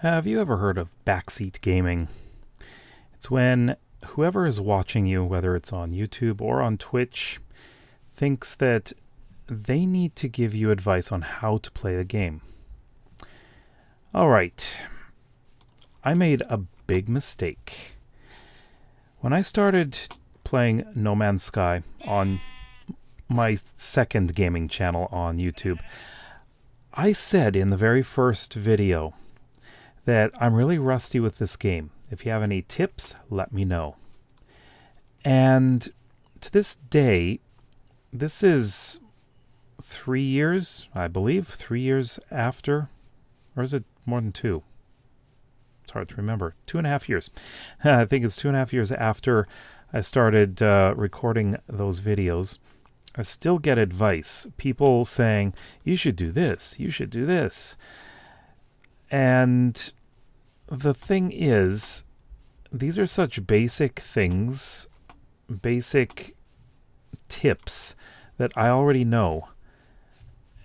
Have you ever heard of backseat gaming? It's when whoever is watching you, whether it's on YouTube or on Twitch, thinks that they need to give you advice on how to play the game. Alright, I made a big mistake. When I started playing No Man's Sky on my second gaming channel on YouTube, I said in the very first video that I'm really rusty with this game. If you have any tips, let me know. And to this day, this is 3 years, I believe, 3 years after, or is it more than 2? It's hard to remember. 2.5 years. I think it's 2.5 years after I started recording those videos. I still get advice. People saying, you should do this, you should do this. And the thing is, these are such basic things, basic tips that I already know.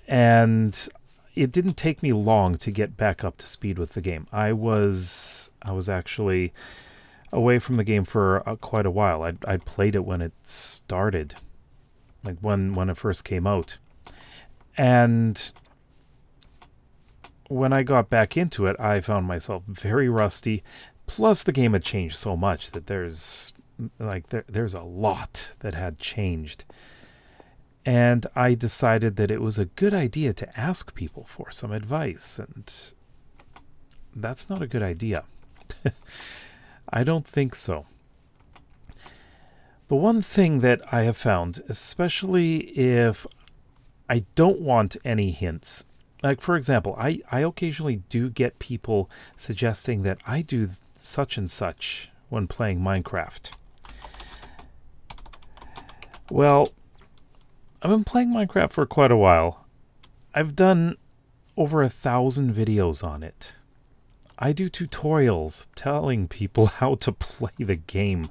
And it didn't take me long to get back up to speed with the game. I was actually away from the game for quite a while. I played it when it started, like when it first came out. And when I got back into it, I found myself very rusty. Plus, the game had changed so much that there's a lot that had changed. And I decided that it was a good idea to ask people for some advice, and that's not a good idea. I don't think so. But one thing that I have found, especially if I don't want any hints, like for example, I occasionally do get people suggesting that I do such and such when playing Minecraft. Well, I've been playing Minecraft for quite a while. I've done over 1,000 videos on it. I do tutorials telling people how to play the game.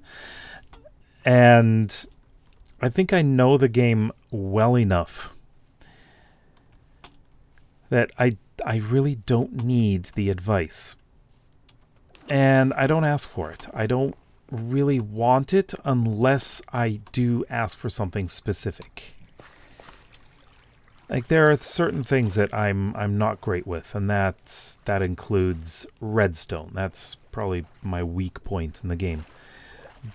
And I think I know the game well enough that I really don't need the advice. And I don't ask for it. I don't really want it unless I do ask for something specific. Like there are certain things that I'm not great with, and that includes redstone. That's probably my weak point in the game.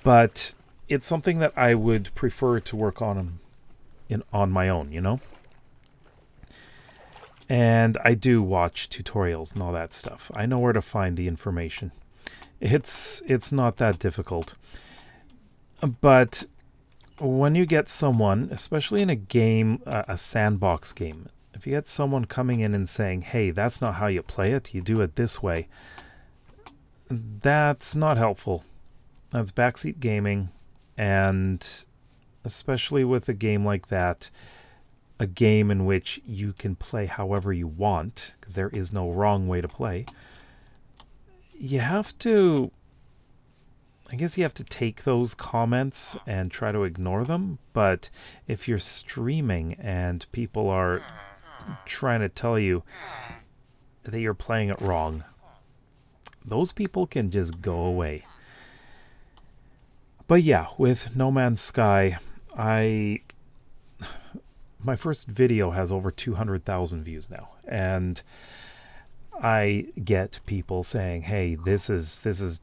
But it's something that I would prefer to work on my own, you know? And I do watch tutorials and all that stuff. I know where to find the information. It's not that difficult. But when you get someone, especially in a game, a sandbox game, if you get someone coming in and saying, hey, that's not how you play it, you do it this way, that's not helpful. That's backseat gaming, and especially with a game like that, a game in which you can play however you want, because there is no wrong way to play, you have to take those comments and try to ignore them. But if you're streaming and people are trying to tell you that you're playing it wrong, those people can just go away. But yeah, with No Man's Sky, my first video has over 200,000 views now, and I get people saying, hey, this is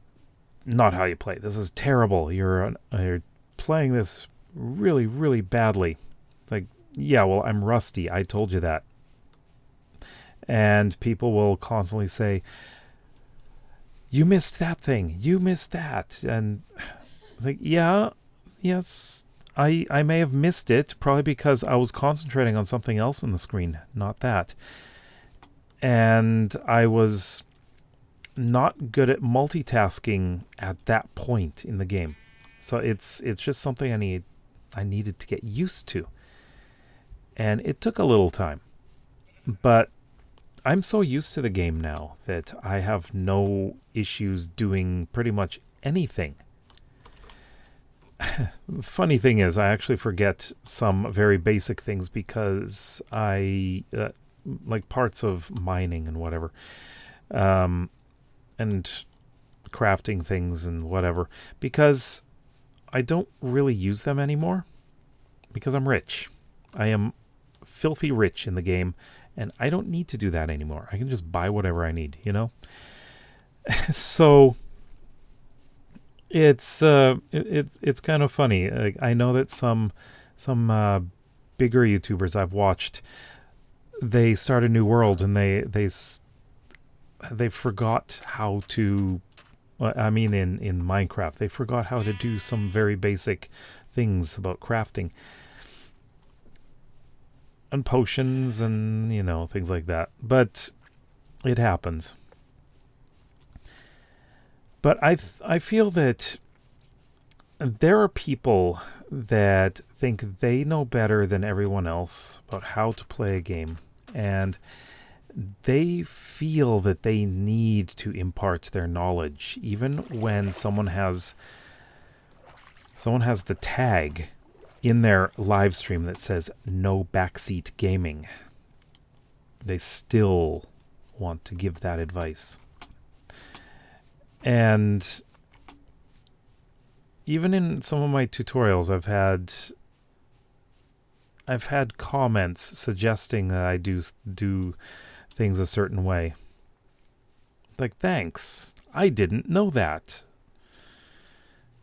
not how you play. This is terrible. You're playing this really, really badly. Like, yeah, well, I'm rusty. I told you that. And people will constantly say, you missed that thing. You missed that. And like, yes, I may have missed it, probably because I was concentrating on something else on the screen, not that. And I was not good at multitasking at that point in the game. So it's just something I needed to get used to. And it took a little time. But I'm so used to the game now that I have no issues doing pretty much anything. Funny thing is, I actually forget some very basic things because I like parts of mining and whatever. and crafting things and whatever, because I don't really use them anymore, because I'm rich. I am filthy rich in the game, and I don't need to do that anymore. I can just buy whatever I need, you know? So it's kind of funny. I know that some bigger YouTubers I've watched, they start a new world and they forgot how to. I mean, in Minecraft, they forgot how to do some very basic things about crafting and potions and, you know, things like that. But it happens. But I feel that there are people that think they know better than everyone else about how to play a game, and they feel that they need to impart their knowledge, even when someone has the tag in their live stream that says no backseat gaming. They still want to give that advice. And even in some of my tutorials, I've had comments suggesting that I do things a certain way. Like, thanks. I didn't know that.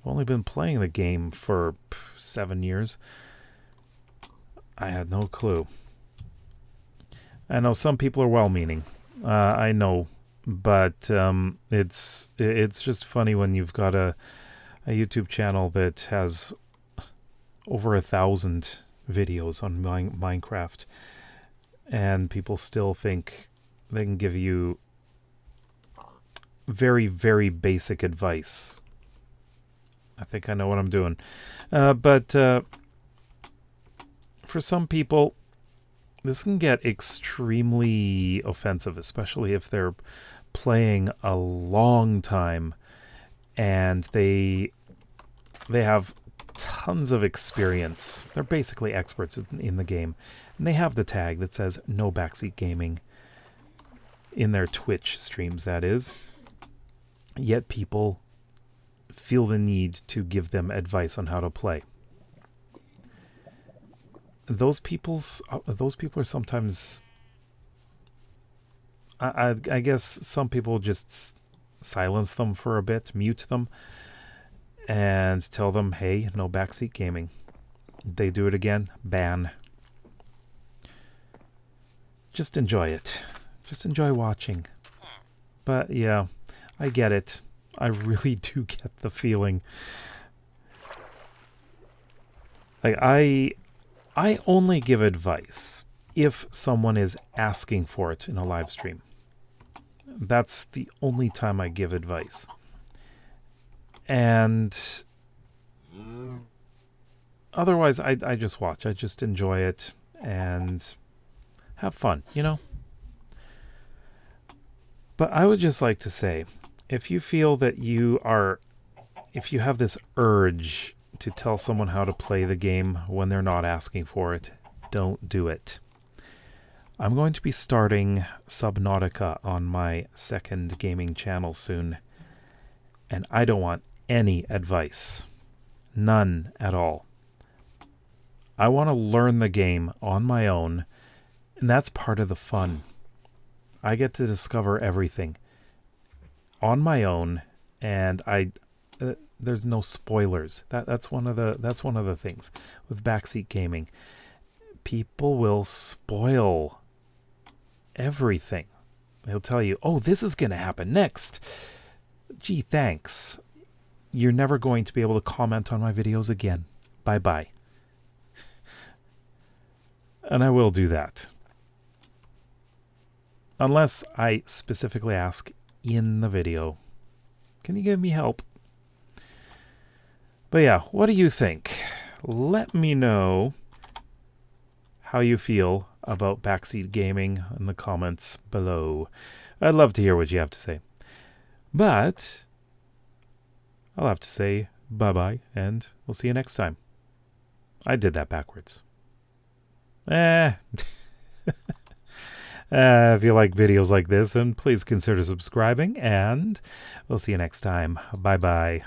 I've only been playing the game for 7 years. I had no clue. I know some people are well-meaning. I know. But it's just funny when you've got a YouTube channel that has over 1,000 videos on Minecraft, and people still think they can give you very, very basic advice. I think I know what I'm doing. But for some people, this can get extremely offensive, especially if they're playing a long time and they have tons of experience. They're basically experts in the game, and they have the tag that says no backseat gaming in their Twitch streams, that is. Yet people feel the need to give them advice on how to play. Those people are sometimes, I guess some people just silence them for a bit, mute them, and tell them, hey, no backseat gaming. They do it again, ban. Just enjoy it. Just enjoy watching. But yeah, I get it. I really do get the feeling. Like, I only give advice if someone is asking for it in a live stream. That's the only time I give advice. And otherwise, I just watch. I just enjoy it and have fun, you know? But I would just like to say, if you feel that if you have this urge to tell someone how to play the game when they're not asking for it, don't do it. I'm going to be starting Subnautica on my second gaming channel soon, and I don't want any advice. None at all. I want to learn the game on my own, and that's part of the fun. I get to discover everything on my own, and there's no spoilers. That's one of the things with backseat gaming. People will spoil everything. They'll tell you, "Oh, this is going to happen next." Gee, thanks. You're never going to be able to comment on my videos again. Bye-bye. And I will do that. Unless I specifically ask in the video, can you give me help? But yeah, what do you think? Let me know how you feel about backseat gaming in the comments below. I'd love to hear what you have to say. But I'll have to say bye-bye, and we'll see you next time. I did that backwards. If you like videos like this, then please consider subscribing, and we'll see you next time. Bye-bye.